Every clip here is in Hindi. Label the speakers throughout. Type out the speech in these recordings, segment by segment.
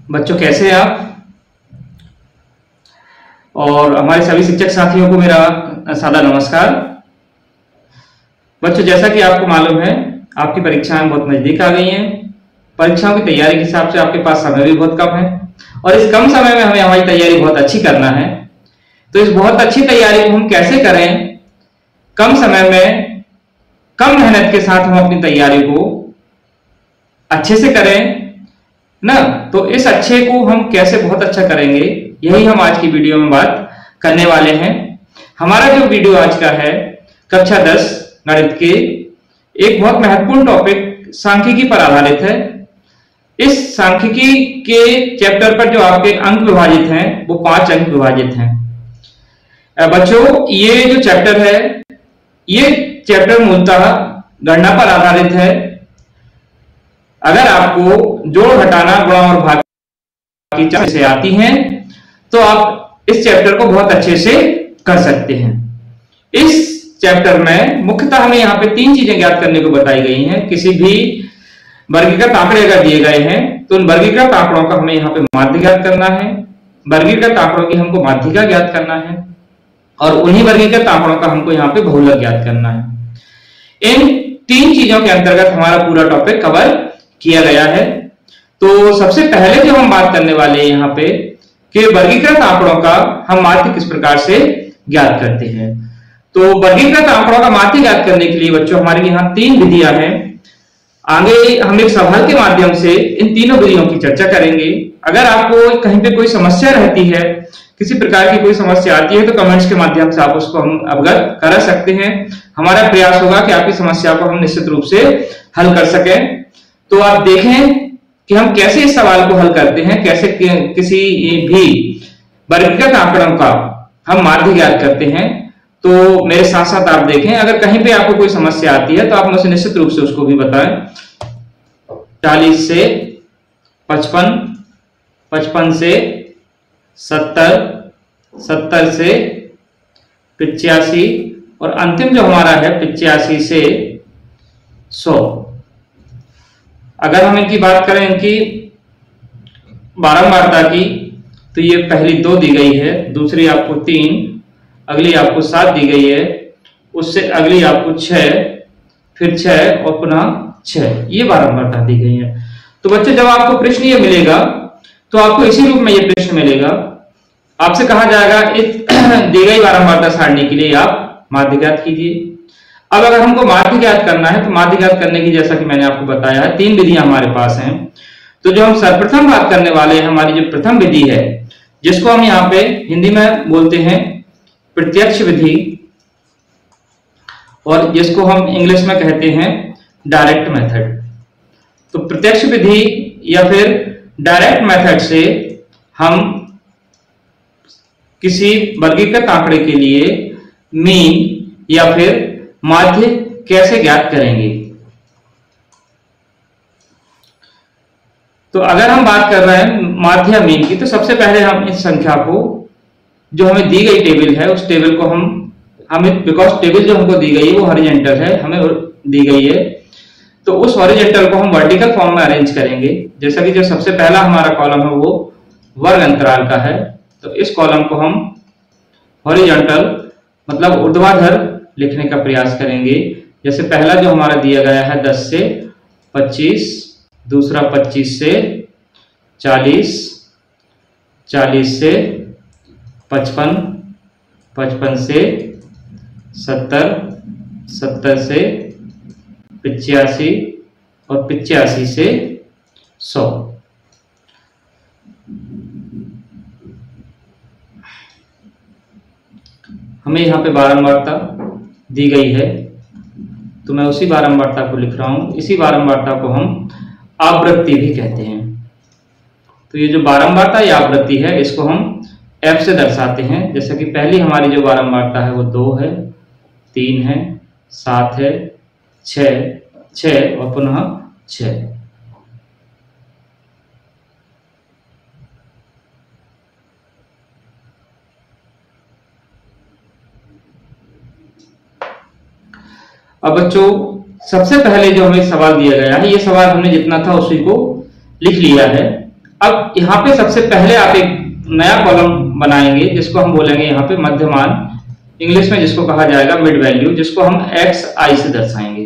Speaker 1: बच्चों कैसे हैं आप? और हमारे सभी शिक्षक साथियों को मेरा सादा नमस्कार। बच्चों जैसा कि आपको मालूम है आपकी परीक्षाएं बहुत नजदीक आ गई हैं। परीक्षाओं की तैयारी के हिसाब से आपके पास समय भी बहुत कम है और इस कम समय में हमें हमारी तैयारी बहुत अच्छी करना है। तो इस बहुत अच्छी तैयारी को हम कैसे करें, कम समय में कम मेहनत के साथ हम अपनी तैयारी को अच्छे से करें ना। तो इस अच्छे को हम कैसे बहुत अच्छा करेंगे, यही हम आज की वीडियो में बात करने वाले हैं। हमारा जो वीडियो आज का है कक्षा 10 गणित के एक बहुत महत्वपूर्ण टॉपिक सांख्यिकी पर आधारित है। इस सांख्यिकी के चैप्टर पर जो आपके अंक विभाजित हैं वो 5 अंक विभाजित हैं। बच्चों ये जो चैप्टर है ये चैप्टर मूलतः गणना पर आधारित है। अगर आपको जोड़ घटाना गुणा और भाग की चीजें से आती हैं तो आप इस चैप्टर को बहुत अच्छे से कर सकते हैं। इस चैप्टर में मुख्यतः हमें यहाँ पे 3 चीजें ज्ञात करने को बताई गई हैं। किसी भी वर्गीकृत आंकड़े अगर दिए गए हैं तो उन वर्गीकृत आंकड़ों का हमें यहाँ पे माध्य ज्ञात करना है, वर्गीकृत आंकड़ों की हमको माध्यिका ज्ञात करना है और उन्हीं वर्गीकृत आंकड़ों का हमको यहाँ पे बहुलक ज्ञात करना है। इन 3 चीजों के अंतर्गत हमारा पूरा टॉपिक कवर किया गया है। तो सबसे पहले जो हम बात करने वाले हैं यहाँ पे कि वर्गीकृत आंकड़ों का हम माध्य किस प्रकार से ज्ञात करते हैं। तो वर्गीकृत आंकड़ों का माध्य ज्ञात करने के लिए बच्चों हमारे यहाँ 3 विधियां हैं। आगे हम एक सवाल के माध्यम से इन तीनों विधियों की चर्चा करेंगे। अगर आपको कहीं पे कोई समस्या रहती है, किसी प्रकार की कोई समस्या आती है तो कमेंट्स के माध्यम से आप उसको हम अवगत करा सकते हैं। हमारा प्रयास होगा कि आपकी समस्या को हम निश्चित रूप से हल कर सकें। तो आप देखें कि हम कैसे इस सवाल को हल करते हैं, कैसे किसी भी वर्गीकृत आंकड़ों का हम माध्य ज्ञात करते हैं। तो मेरे साथ साथ आप देखें, अगर कहीं पे आपको कोई समस्या आती है तो आप मुझे निश्चित रूप से उसको भी बताएं। 40 से 55, 55 से 70, 70 से 85 और अंतिम जो हमारा है 85 से 100। अगर हम इनकी बात करें इनकी बारंबारता की तो ये पहली 2 दी गई है, दूसरी आपको 3, अगली आपको 7 दी गई है, उससे अगली आपको 6, फिर 6 और पुनः 6, ये बारंबारता दी गई है। तो बच्चों जब आपको प्रश्न ये मिलेगा तो आपको इसी रूप में ये प्रश्न मिलेगा। आपसे कहा जाएगा इस दी गई बारंबारता सारणी के लिए आप माध्य ज्ञात कीजिए। अब अगर हमको माध्य ज्ञात करना है तो माध्य ज्ञात करने की जैसा कि मैंने आपको बताया है 3 विधियां हमारे पास हैं। तो जो हम सर्वप्रथम बात करने वाले हैं, हमारी जो प्रथम विधि है जिसको हम यहाँ पे हिंदी में बोलते हैं प्रत्यक्ष विधि और जिसको हम इंग्लिश में कहते हैं डायरेक्ट मेथड। तो प्रत्यक्ष विधि या फिर डायरेक्ट मेथड से हम किसी वर्गीकृत आंकड़े के लिए मीन या फिर माध्य कैसे ज्ञात करेंगे। तो अगर हम बात कर रहे हैं माध्य मीन की तो सबसे पहले हम इस संख्या को जो हमें दी गई टेबल है उस टेबल को हमें बिकॉज टेबल जो हमको दी गई है वो हॉरिजॉन्टल है, हमें दी गई है, तो उस हॉरिजॉन्टल को हम वर्टिकल फॉर्म में अरेंज करेंगे। जैसा कि जो सबसे पहला हमारा कॉलम है वो वर्ग अंतराल का है, तो इस कॉलम को हम हॉरिजॉन्टल मतलब ऊर्ध्वाधर लिखने का प्रयास करेंगे। जैसे पहला जो हमारा दिया गया है 10 से 25, दूसरा 25 से 40, 40 से 55, 55 से 70, 70 से 85 और 85 से 100। हमें यहाँ पे बारंबारता दी गई है तो मैं उसी बारंबारता को लिख रहा हूं। इसी बारंबारता को हम आवृत्ति भी कहते हैं। तो ये जो बारंबारता या आवृत्ति है इसको हम F से दर्शाते हैं। जैसे कि पहली हमारी जो बारंबारता है वो 2 है, 3 है, 7 है, 6 और पुनः 6। अब बच्चों सबसे पहले जो हमें सवाल दिया गया है, ये सवाल हमने जितना था उसी को लिख लिया है। अब यहाँ पे सबसे पहले आप एक नया कॉलम बनाएंगे जिसको हम बोलेंगे यहाँ पे मध्यमान, इंग्लिश में जिसको कहा जाएगा मिड वैल्यू, जिसको हम xi से दर्शाएंगे।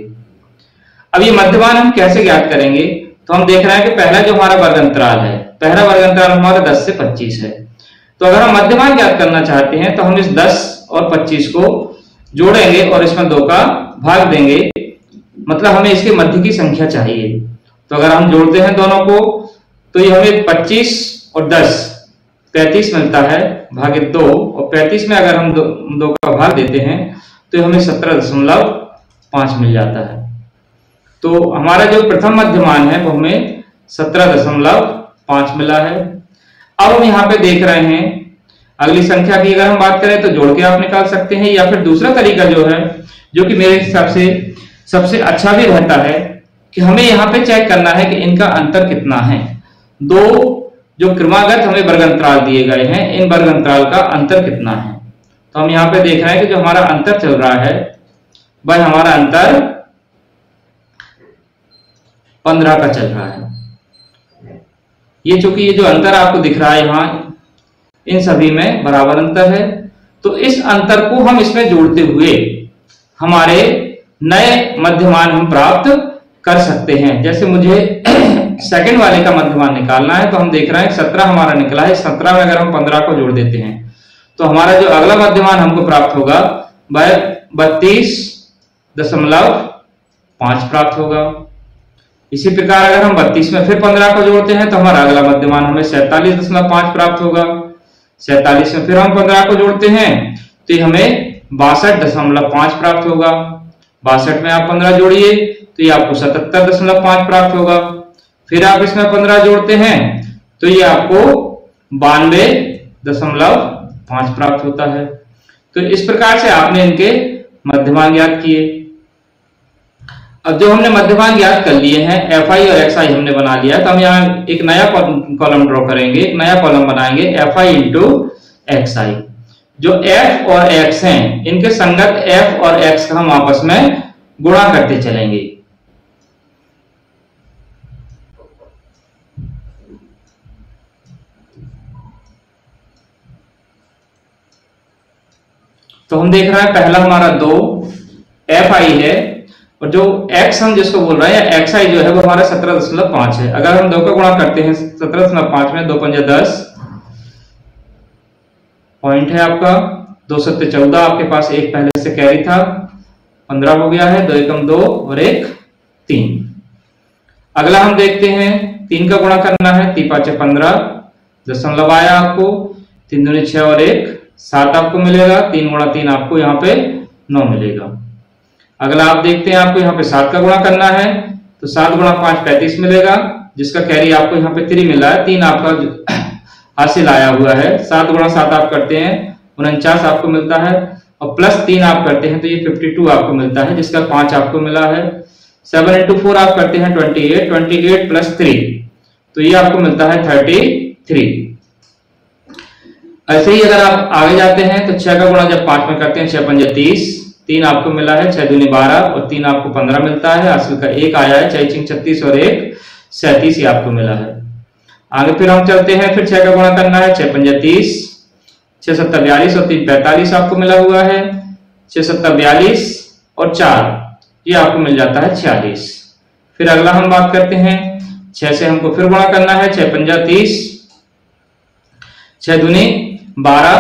Speaker 1: अब ये मध्यमान हम कैसे ज्ञात करेंगे, तो हम देख रहे हैं कि पहला जो हमारा वर्ग अंतराल है, पहला वर्ग अंतराल हमारा 10 से 25 है। तो अगर हम मध्यमान ज्ञात करना चाहते हैं तो हम इस 10 और 25 को जोड़ेंगे और इसमें 2 का भाग देंगे, मतलब हमें इसके मध्य की संख्या चाहिए। तो अगर हम जोड़ते हैं दोनों को तो ये हमें 25 और 10 35 मिलता है भागित 2, और 35 में अगर हम 2 का भाग देते हैं तो हमें 17.5 मिल जाता है। तो हमारा जो प्रथम मध्यमान है वो हमें 17.5 मिला है। अब हम यहाँ पे देख रहे हैं अगली संख्या की, अगर हम बात करें तो जोड़ के आप निकाल सकते हैं, या फिर दूसरा तरीका जो है, जो कि मेरे हिसाब से सबसे अच्छा भी रहता है, कि हमें यहाँ पे चेक करना है कि इनका अंतर कितना है। दो जो क्रमागत हमें वर्ग अंतराल दिए गए हैं, इन वर्ग अंतराल का अंतर कितना है। तो हम यहाँ पे देख रहे हैं कि जो हमारा अंतर चल रहा है वह हमारा अंतर 15 का चल रहा है। ये चूंकि ये जो अंतर आपको दिख रहा है यहाँ, इन सभी में बराबर अंतर है, तो इस अंतर को हम इसमें जोड़ते हुए हमारे नए मध्यमान हम प्राप्त कर सकते हैं। जैसे मुझे सेकंड वाले का मध्यमान निकालना है, तो हम देख रहे हैं 17 हमारा निकला है। 17 में अगर हम 15 को जोड़ देते हैं तो हमारा जो अगला मध्यमान हमको प्राप्त होगा वह 32.5 प्राप्त होगा। इसी प्रकार अगर हम 32 में फिर 15 को जोड़ते हैं तो हमारा अगला मध्यमान हमें 47.5 प्राप्त होगा। 47 में फिर हम 15 को जोड़ते हैं तो ये हमें 62.5 प्राप्त होगा। 62 में आप 15 जोड़िए तो ये आपको 77.5 प्राप्त होगा। फिर आप इसमें 15 जोड़ते हैं तो ये आपको 92.5 प्राप्त होता है। तो इस प्रकार से आपने इनके मध्यमान ज्ञात किए। अब जो हमने मध्यमान ज्ञात कर लिए हैं, fi और xi हमने बना लिया, तो हम यहाँ एक नया कॉलम ड्रॉ करेंगे, एक नया कॉलम बनाएंगे fi इंटू xi। जो f और x हैं, इनके संगत f और x का हम आपस में गुणा करते चलेंगे। तो हम देख रहे हैं पहला हमारा 2 fi है, और जो x हम जिसको बोल रहे हैं xi जो है वो हमारा 17.5 है। अगर हम 2 का गुणा करते हैं 17.5 में, 2 पंजे 10 पॉइंट है आपका, 2 सत्ते 14, आपके पास एक पहले से कैरी था, 15 हो गया है, 2 एकम 2 और 1 3। अगला हम देखते हैं 3 का गुणा करना है, 3 5 15, दशमलव आया आपको, 3 दूनी 6 और 1 7 आपको मिलेगा। 3 गुणा 3 आपको यहाँ पे 9 मिलेगा। अगला आप देखते हैं आपको यहाँ पे 7 का गुणा करना है, तो 7 गुणा 5 35 मिलेगा, जिसका कैरी आपको यहाँ पे 3 मिला है। 3 आपका हासिल आया हुआ है। 7 गुणा 7 आप करते हैं 49 आपको मिलता है, और प्लस 3 आप करते हैं तो ये 52 आपको मिलता है, जिसका 5 आपको मिला है। 7 इंटू 4 आप करते हैं 28, 28 प्लस 3 तो ये आपको मिलता है 33। ऐसे ही अगर आप आगे जाते हैं तो 6 का गुणा जब 5 में करते हैं, 6 पंजे 30, 3 आपको मिला है, 6 दूनी 12 और 3 आपको 15 मिलता है। हासिल का 1 आया है, 6 चिंग 36 और 1 37 ही आपको मिला है। आगे फिर हम चलते हैं, फिर 6 का गुणा करना है, 6 पंजे 30, 6 7 42 और 3 45 आपको मिला हुआ है। 6 7 42 और 4 ये आपको मिल जाता है 46। फिर अगला हम बात करते हैं, 6 से हमको फिर गुणा करना है, 6 पंजा 30, 6 दूनी 12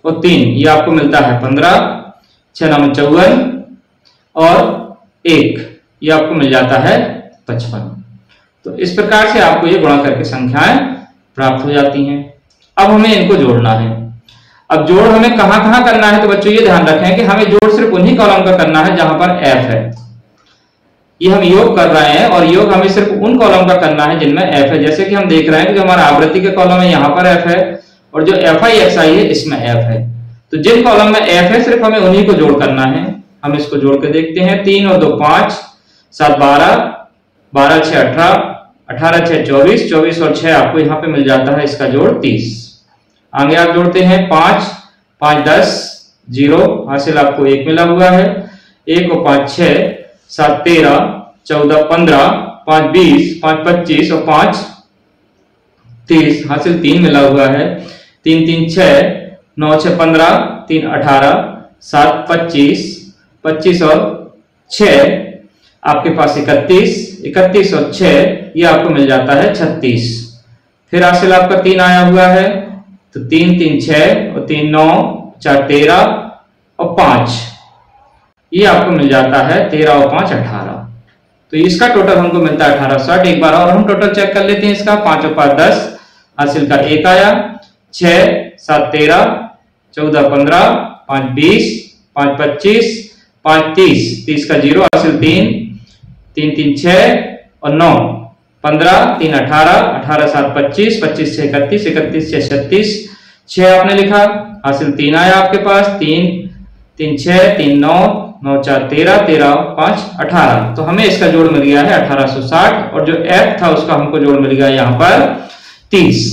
Speaker 1: और 3 ये आपको मिलता है 15, 6 9 54 और 1 ये आपको मिल जाता है 55। तो इस प्रकार से आपको ये गुणा करके संख्याएं प्राप्त हो जाती हैं। अब हमें इनको जोड़ना है। अब जोड़ हमें कहां कहां करना है, तो बच्चों ये ध्यान रखें कि हमें जोड़ सिर्फ उन्हीं कॉलम का करना है जहां पर f है। ये हम योग कर रहे हैं और योग हमें सिर्फ उन कॉलम का करना है जिनमें f है। जैसे कि हम देख रहे हैं कि जो हमारा आवृत्ति के कॉलम है यहाँ पर f है, और जो fi xi है इसमें f है। तो जिन कॉलम में f है सिर्फ हमें उन्हीं को जोड़ करना है। हम इसको जोड़ के देखते हैं, 3 और 2 5, 7 12, 12 6 18, 18 6 24, 24 और 6 आपको यहाँ पे मिल जाता है, इसका जोड़ 30। आगे आप जोड़ते हैं 5 5 10 0, हासिल आपको 1 मिला हुआ है। 1 और 5 6, 7 13, 14 15, 5 20, 5 25 और 5 30 हासिल 3 मिला हुआ है। 3 3 6, 9 6 15, 3 18, 7 25, 25 और 6 आपके पास 31, 31 और 6 ये आपको मिल जाता है 36। फिर हासिल आपका 3 आया हुआ है, तो 3 3 6 और 3 9, 4 13 और 5 ये आपको मिल जाता है 13 और 5 18। तो इसका टोटल हमको मिलता है 1860। एक बार और हम टोटल चेक कर लेते हैं इसका। 5 और 5 10, हासिल का 1 आया। 6 7 13, 14 15, 5 20, 5 25, 5 30, 30 का 0 हासिल 3, 3 3 6 और 9 15, 3 18, 18 7 25, 25 6 31, 31 6 36, 6 आपने लिखा, हासिल 3 आया आपके पास। 3 3 6, 3 9, 9 4 13, 13 5 18। तो हमें इसका जोड़ मिल गया है 1860 और जो f था उसका हमको जोड़ मिल गया यहाँ पर 30।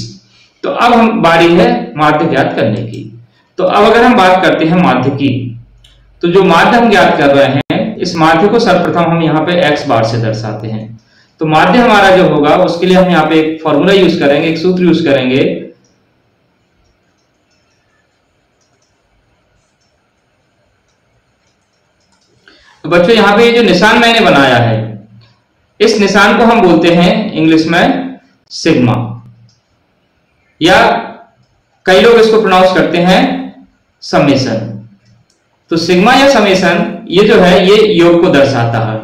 Speaker 1: तो अब हम बारी है माध्य ज्ञात करने की। तो अब अगर हम बात करते हैं माध्य की, तो जो माध्य हम ज्ञात कर रहे हैं, इस माध्य को सर्वप्रथम हम यहाँ पे x बार से दर्शाते हैं। तो माध्य हमारा जो होगा उसके लिए हम यहाँ पे एक फॉर्मूला यूज करेंगे, एक सूत्र यूज करेंगे। तो बच्चों यहाँ पे ये जो निशान मैंने बनाया है, इस निशान को हम बोलते हैं इंग्लिश में सिग्मा, या कई लोग इसको प्रोनाउंस करते हैं समेशन। तो सिग्मा या समेशन ये जो है ये योग को दर्शाता है।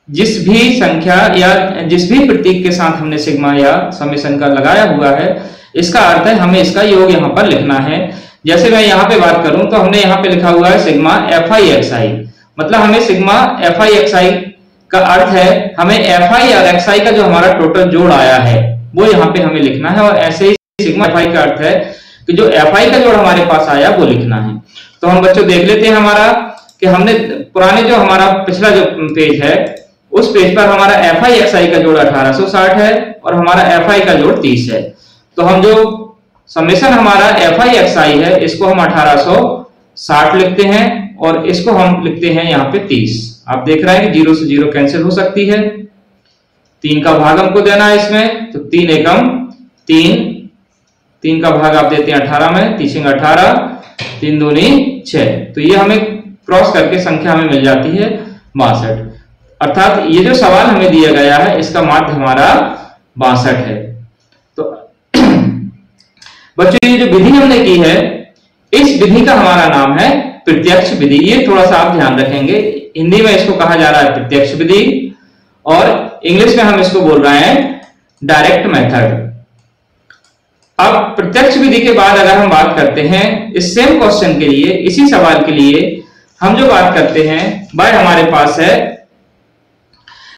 Speaker 1: जिस भी संख्या या जिस भी प्रतीक के साथ हमने सिग्मा या समेशन का लगाया हुआ है, इसका अर्थ है हमें इसका योग यहाँ पर लिखना है। जैसे मैं यहाँ पे बात करूं तो हमने यहाँ पे लिखा हुआ है सिग्मा FI/XI, मतलब हमें सिग्मा FI/XI का अर्थ है हमें FI और XI का जो हमारा टोटल जोड़ आया है वो यहाँ पे हमें लिखना है। और ऐसे ही सिग्मा FI का अर्थ है कि जो FI का जोड़ हमारे पास आया वो लिखना है। तो हम बच्चों देख लेते हैं हमारा कि हमने पुराने जो हमारा पिछला जो पेज है उस पेज पर हमारा FI/XI का जोड़ 1860 है और हमारा FI का जोड़ 30 है। तो हम जो समेशन हमारा FI/XI है इसको हम 1860 लिखते हैं और इसको हम लिखते हैं यहाँ पे 30। आप देख रहे हैं कि 0 से 0 कैंसिल हो सकती है। 3 का भाग हमको देना है इसमें, तो 3 एकम 3, 3 का भाग आप देते हैं 18 में, 3 18, 3 दूनी 6। तो ये हमें क्रॉस करके संख्या हमें मिल जाती है 62। अर्थात ये जो सवाल हमें दिया गया है इसका माध्य हमारा 62 है। तो बच्चों ये जो विधि हमने की है, इस विधि का हमारा नाम है प्रत्यक्ष विधि। ये थोड़ा सा आप ध्यान रखेंगे, हिंदी में इसको कहा जा रहा है प्रत्यक्ष विधि और इंग्लिश में हम इसको बोल रहे हैं डायरेक्ट मेथड। अब प्रत्यक्ष विधि के बाद अगर हम बात करते हैं इस सेम क्वेश्चन के लिए, इसी सवाल के लिए हम जो बात करते हैं वह हमारे पास है